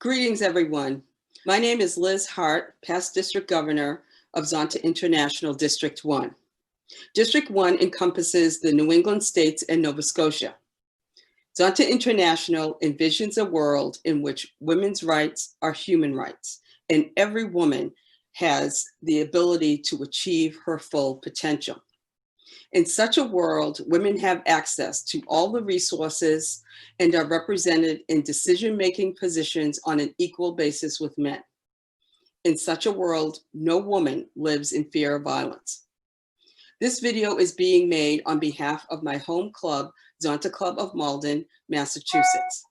Greetings, everyone. My name is Liz Hart, past District Governor of Zonta International District 1. District 1 encompasses the New England states and Nova Scotia. Zonta International envisions a world in which women's rights are human rights, and every woman has the ability to achieve her full potential. In such a world, women have access to all the resources and are represented in decision-making positions on an equal basis with men. In such a world, no woman lives in fear of violence. This video is being made on behalf of my home club, Zonta Club of Malden, Massachusetts.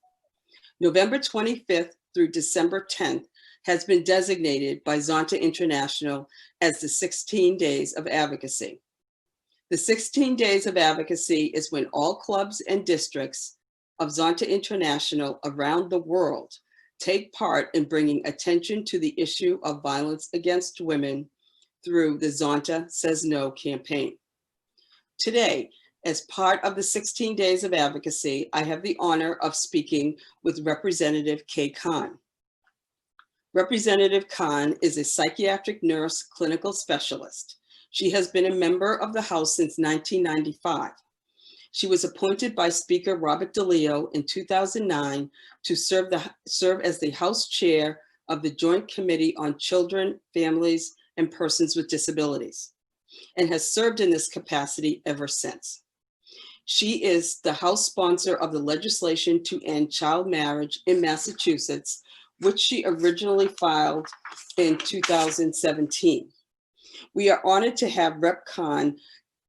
November 25th through December 10th has been designated by Zonta International as the 16 Days of Advocacy. The 16 Days of Advocacy is when all clubs and districts of Zonta International around the world take part in bringing attention to the issue of violence against women through the Zonta Says No campaign. Today, as part of the 16 Days of Advocacy, I have the honor of speaking with Representative Kay Khan. Representative Khan is a psychiatric nurse clinical specialist. She has been a member of the House since 1995. She was appointed by Speaker Robert DeLeo in 2009 to serve as the House Chair of the Joint Committee on Children, Families, and Persons with Disabilities, and has served in this capacity ever since. She is the House sponsor of the legislation to end child marriage in Massachusetts, which she originally filed in 2017. We are honored to have Rep. Khan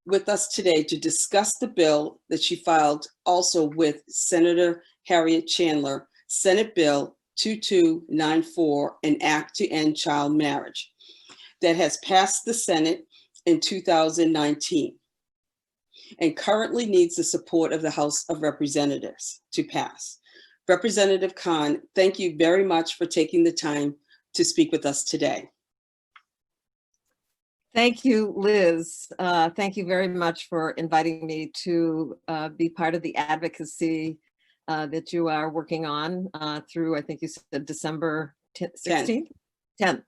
with us today to discuss the bill that she filed also with Senator Harriet Chandler, Senate Bill 2294, an act to end child marriage, that has passed the Senate in 2019 and currently needs the support of the House of Representatives to pass. Representative Khan, thank you very much for taking the time to speak with us today. Thank you, Liz. Thank you very much for inviting me to be part of the advocacy that you are working on through, I think you said December 16th? 10th.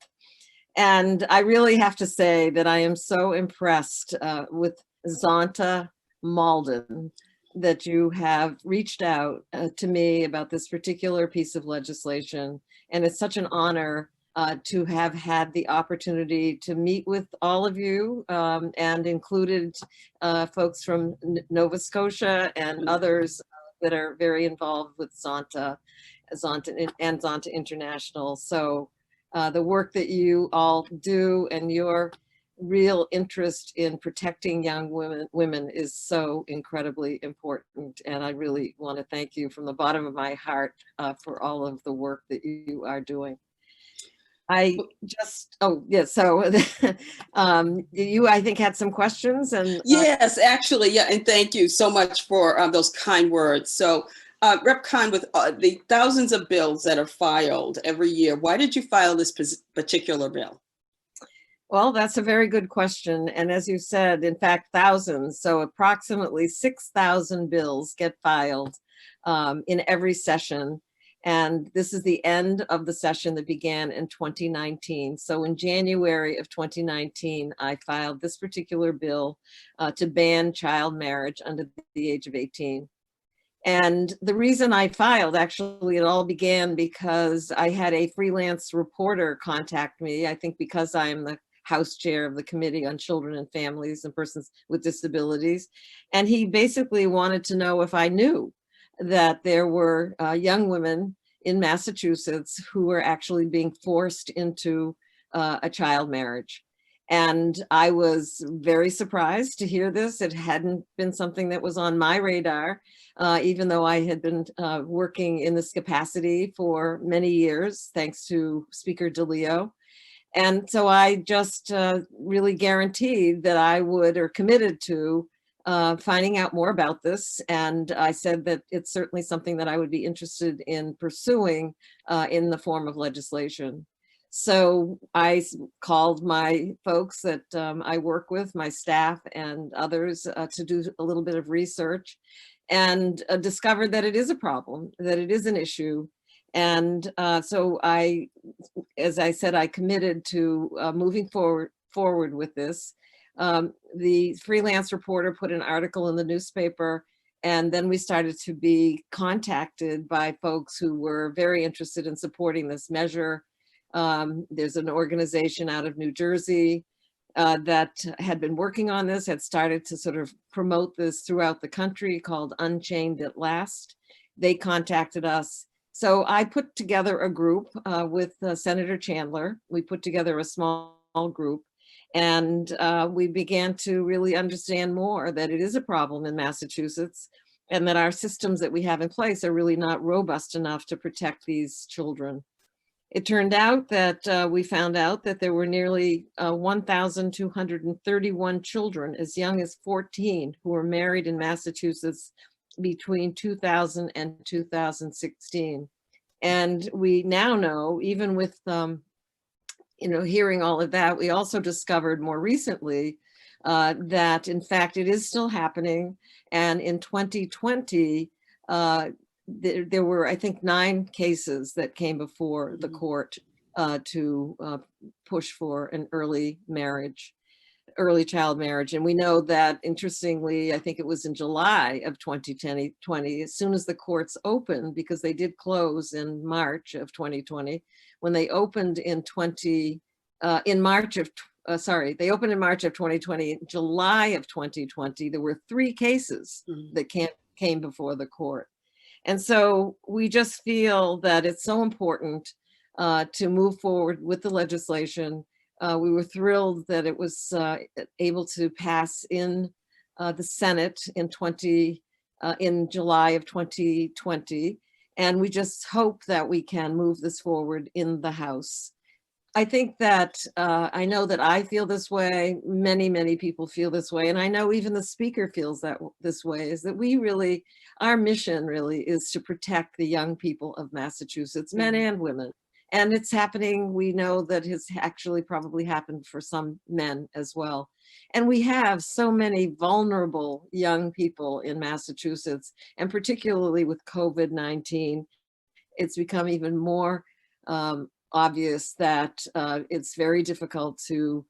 And I really have to say that I am so impressed with Zonta Malden that you have reached out to me about this particular piece of legislation. And it's such an honor to have had the opportunity to meet with all of you and included folks from Nova Scotia and others that are very involved with Zonta and Zonta International. So the work that you all do and your real interest in protecting young women is so incredibly important. And I really want to thank you from the bottom of my heart for all of the work that you are doing. So you, I think, had some questions. And yes, actually, yeah, and thank you so much for those kind words. So Rep. Khan, with the thousands of bills that are filed every year, why did you file this particular bill? Well, that's a very good question. And as you said, in fact, thousands. So approximately 6,000 bills get filed in every session. And this is the end of the session that began in 2019. So in January of 2019, I filed this particular bill to ban child marriage under the age of 18. And the reason I filed, actually, it all began because I had a freelance reporter contact me, I think because I'm the House Chair of the Committee on Children and Families and Persons with Disabilities. And he basically wanted to know if I knew that there were young women in Massachusetts who were actually being forced into a child marriage. And I was very surprised to hear this. It hadn't been something that was on my radar, even though I had been working in this capacity for many years, thanks to Speaker DeLeo. And so I just really guaranteed that I would, or committed to, finding out more about this. And I said that it's certainly something that I would be interested in pursuing in the form of legislation. So I called my folks that I work with, my staff and others, to do a little bit of research, and discovered that it is a problem, that it is an issue, And so as I said, I committed to moving forward with this. The freelance reporter put an article in the newspaper, and then we started to be contacted by folks who were very interested in supporting this measure. There's an organization out of New Jersey that had been working on this, had started to sort of promote this throughout the country, called Unchained at Last. They contacted us. So I put together a group with Senator Chandler. We put together a small group, and we began to really understand more that it is a problem in Massachusetts, and that our systems that we have in place are really not robust enough to protect these children. It turned out that we found out that there were nearly 1,231 children as young as 14 who were married in Massachusetts between 2000 and 2016. And we now know, even with hearing all of that, we also discovered more recently that in fact it is still happening. And in 2020, there were, I think, 9 cases that came before the court to push for an early child marriage. And we know that, interestingly, I think it was in July of 2020, as soon as the courts opened, because they did close in March of 2020, when they opened in March of 2020, in July of 2020, there were 3 cases that came before the court. And so we just feel that it's so important to move forward with the legislation. We were thrilled that it was able to pass in the Senate in July of 2020. And we just hope that we can move this forward in the House. I think that I know that I feel this way. Many, many people feel this way. And I know even the speaker feels this way, is that our mission really is to protect the young people of Massachusetts, men and women. And it's happening. We know that it's actually probably happened for some men as well. And we have so many vulnerable young people in Massachusetts, and particularly with COVID-19, it's become even more obvious that it's very difficult to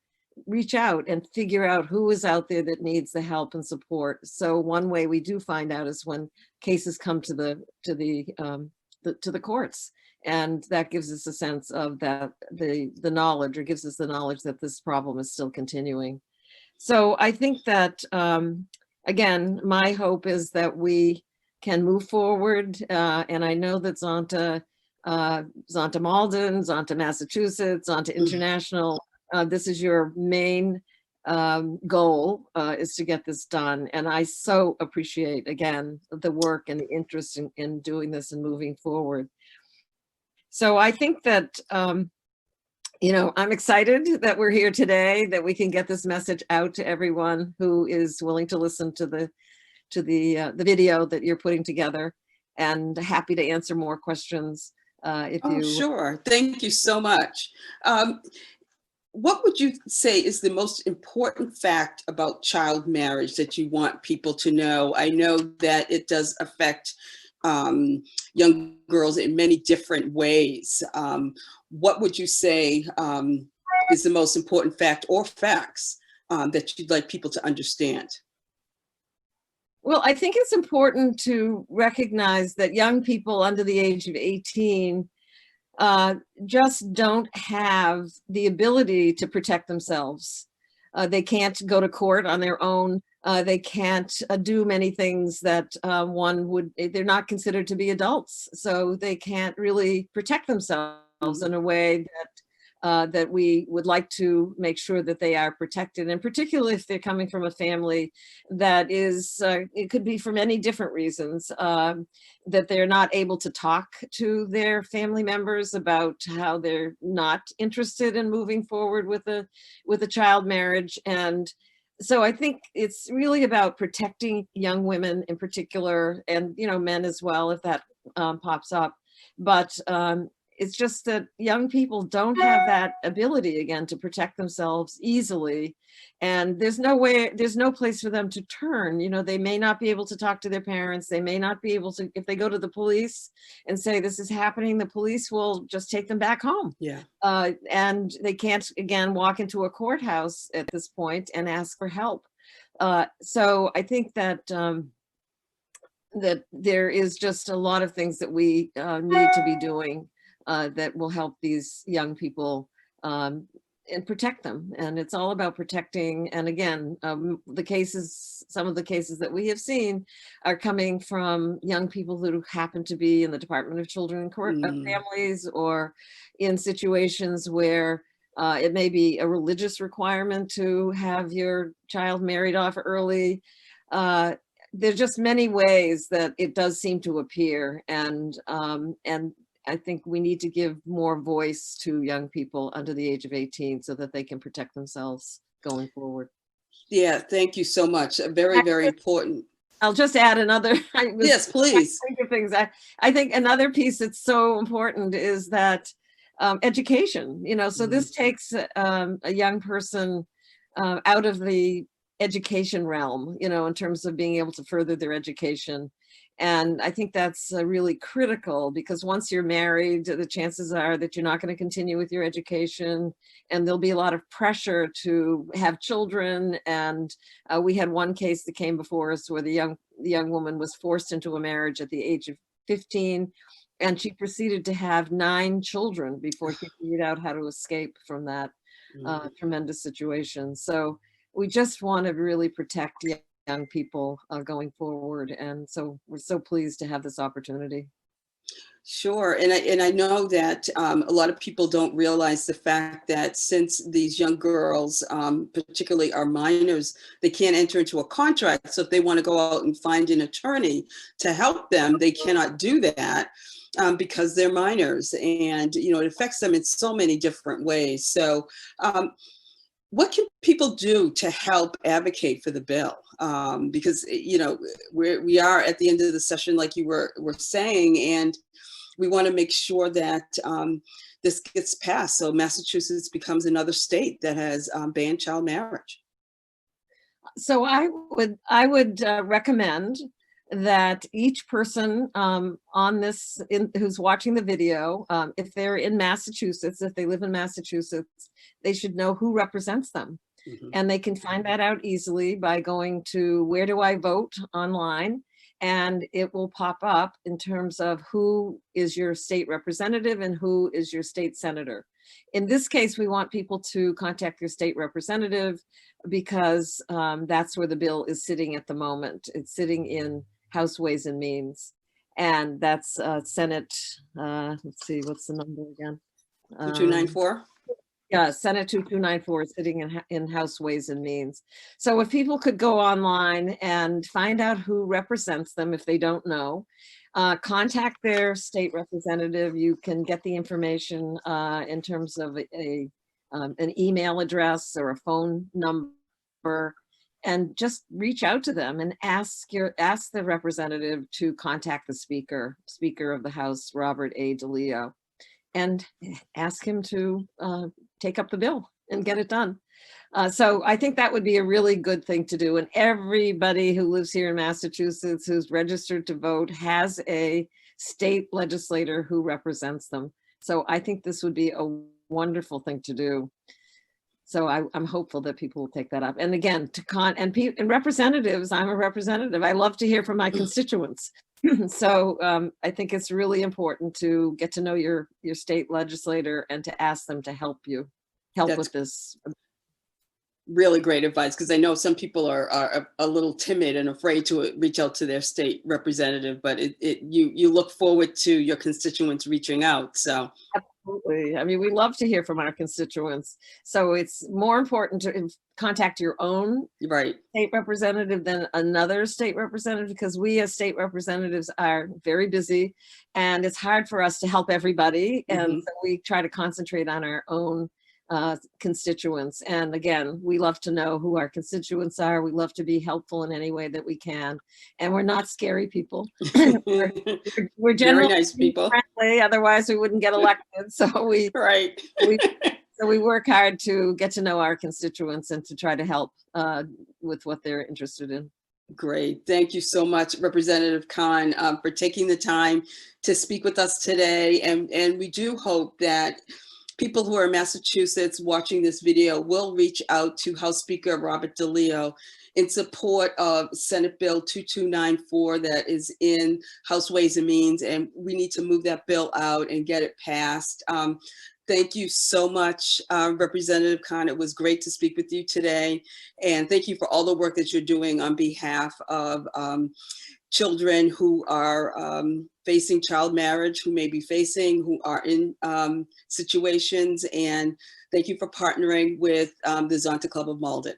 reach out and figure out who is out there that needs the help and support. So one way we do find out is when cases come to the courts, and that gives us a sense of that the knowledge, or gives us the knowledge that this problem is still continuing. So I think that again, my hope is that we can move forward, and I know that Zonta Malden, Zonta Massachusetts, Zonta International, this is your main goal, is to get this done. And I so appreciate, again, the work and the interest in doing this and moving forward. So I think that, I'm excited that we're here today, that we can get this message out to everyone who is willing to listen to the video that you're putting together, and happy to answer more questions. Sure. Thank you so much. What would you say is the most important fact about child marriage that you want people to know? I know that it does affect young girls in many different ways. What would you say is the most important fact or facts that you'd like people to understand? Well, I think it's important to recognize that young people under the age of 18 just don't have the ability to protect themselves. They can't go to court on their own. They can't do many things that they're not considered to be adults. So they can't really protect themselves in a way that we would like to make sure that they are protected. And particularly if they're coming from a family that is, it could be for many different reasons, that they're not able to talk to their family members about how they're not interested in moving forward with a child marriage. And so I think it's really about protecting young women in particular, and men as well, if that pops up. But it's just that young people don't have that ability again to protect themselves easily. And there's no way, there's no place for them to turn. You know, they may not be able to talk to their parents. They may not be able to, if they go to the police and say this is happening, the police will just take them back home. Yeah. And they can't, again, walk into a courthouse at this point and ask for help. So I think that that there is just a lot of things that we need to be doing that will help these young people and protect them. And it's all about protecting. And again, the cases, some of the cases that we have seen are coming from young people who happen to be in the Department of Children and Families, or in situations where it may be a religious requirement to have your child married off early. There's just many ways that it does seem to appear, and I think we need to give more voice to young people under the age of 18 so that they can protect themselves going forward. Yeah, thank you so much. Very, very important. I'll just add another. Yes, please. Things. I think another piece that's so important is that education. You know, so this takes a young person out of the education realm, you know, in terms of being able to further their education. And I think that's really critical, because once you're married, the chances are that you're not going to continue with your education, and there'll be a lot of pressure to have children. And we had one case that came before us where the young woman was forced into a marriage at the age of 15, and she proceeded to have 9 children before she figured out how to escape from that tremendous situation. So we just want to really protect young people going forward. And so we're so pleased to have this opportunity. Sure. And I know that a lot of people don't realize the fact that since these young girls, particularly are minors, they can't enter into a contract. So if they want to go out and find an attorney to help them, they cannot do that because they're minors. And, you know, it affects them in so many different ways. So what can people do to help advocate for the bill? Because, you know, we are at the end of the session, like you were saying, and we want to make sure that this gets passed. So Massachusetts becomes another state that has banned child marriage. So I would recommend that each person on this, who's watching the video, if they're in Massachusetts, if they live in Massachusetts, they should know who represents them. And they can find that out easily by going to Where Do I Vote online, and it will pop up in terms of who is your state representative and who is your state senator. In this case, we want people to contact their state representative, because that's where the bill is sitting at the moment. It's sitting in House Ways and Means, and that's Senate, let's see, what's the number again? 2294? Yeah, Senate 2294 is sitting in House Ways and Means. So if people could go online and find out who represents them if they don't know, contact their state representative. You can get the information in terms of an email address or a phone number, and just reach out to them and ask the representative to contact the Speaker of the House, Robert A. DeLeo, and ask him to take up the bill and get it done. So I think that would be a really good thing to do. And everybody who lives here in Massachusetts who's registered to vote has a state legislator who represents them. So I think this would be a wonderful thing to do. So I'm hopeful that people will take that up. And again, and representatives, I'm a representative. I love to hear from my constituents. So I think it's really important to get to know your state legislator and to ask them to help with this. Really great advice, because I know some people are a little timid and afraid to reach out to their state representative, but you look forward to your constituents reaching out. So absolutely. I mean, we love to hear from our constituents. So it's more important to contact your own state representative than another state representative, because we as state representatives are very busy and it's hard for us to help everybody. And so we try to concentrate on our own constituents. And again, we love to know who our constituents are. We love to be helpful in any way that we can. And we're not scary people. We're Very generally nice people. friendly, otherwise we wouldn't get elected. So Right. we work hard to get to know our constituents and to try to help with what they're interested in. Great. Thank you so much, Representative Khan, for taking the time to speak with us today. And we do hope that people who are in Massachusetts watching this video will reach out to House Speaker Robert DeLeo in support of Senate Bill 2294 that is in House Ways and Means, and we need to move that bill out and get it passed. Thank you so much, Representative Khan. It was great to speak with you today. And thank you for all the work that you're doing on behalf of children who are facing child marriage, who may be facing, who are in situations. And thank you for partnering with the Zonta Club of Malden.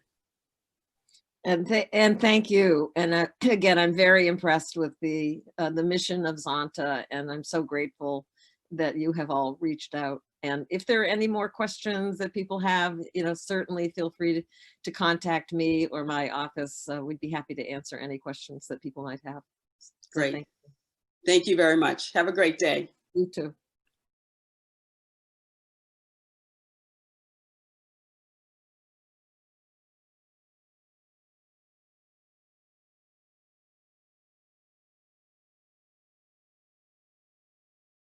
And thank you. And again, I'm very impressed with the mission of Zonta, and I'm so grateful that you have all reached out. And if there are any more questions that people have, certainly feel free to contact me or my office. We'd be happy to answer any questions that people might have. So Great. Thank you very much. Have a great day. You too.